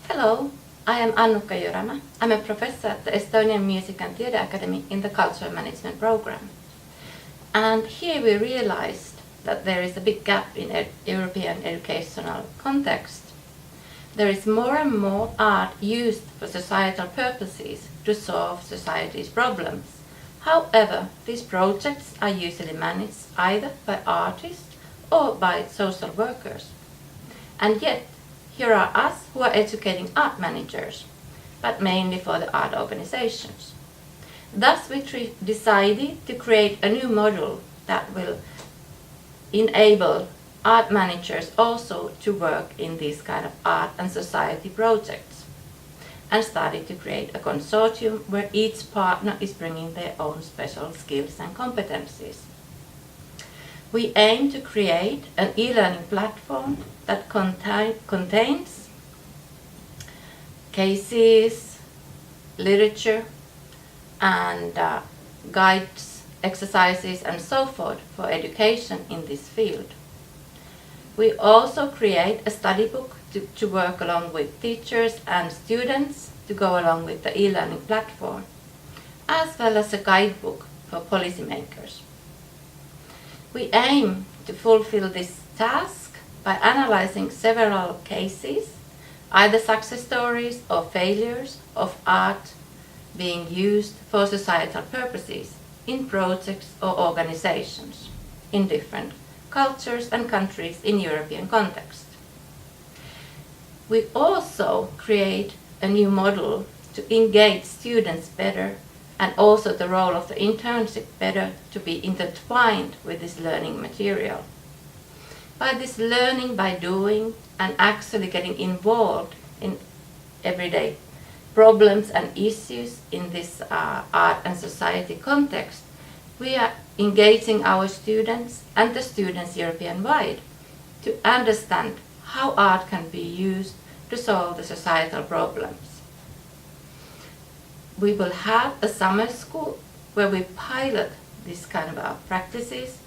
Hello, I am Annukka Jyrama. I'm a professor at the Estonian Music and Theatre Academy in the Cultural Management program. And here we realized that there is a big gap in European educational context. There is more and more art used for societal purposes to solve society's problems. However, these projects are usually managed either by artists or by social workers. And yet, here are us who are educating art managers, but mainly for the art organizations. Thus, we decided to create a new model that will enable art managers also to work in these kind of art and society projects, and started to create a consortium where each partner is bringing their own special skills and competencies. We aim to create an e-learning platform that contains cases, literature, and guides, exercises, and so forth for education in this field. We also create a study book to work along with teachers and students to go along with the e-learning platform, as well as a guidebook for policymakers. We aim to fulfill this task by analyzing several cases, either success stories or failures of art being used for societal purposes in projects or organizations in different cultures and countries in European context. We also create a new model to engage students better, and also the role of the internship better to be intertwined with this learning material. By this learning by doing and actually getting involved in everyday problems and issues in this art and society context, we are engaging our students and the students European-wide to understand how art can be used to solve the societal problems. We will have a summer school where we pilot this kind of practices,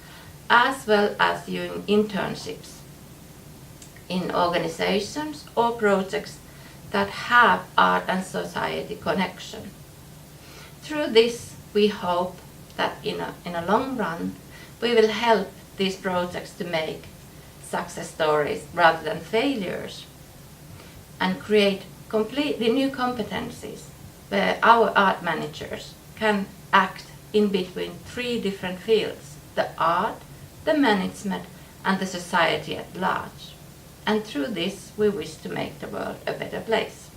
as well as doing internships in organizations or projects that have art and society connection. Through this, we hope that in a long run, we will help these projects to make success stories rather than failures, and create completely new competencies where our art managers can act in between three different fields: the art, the management, and the society at large. And through this, we wish to make the world a better place.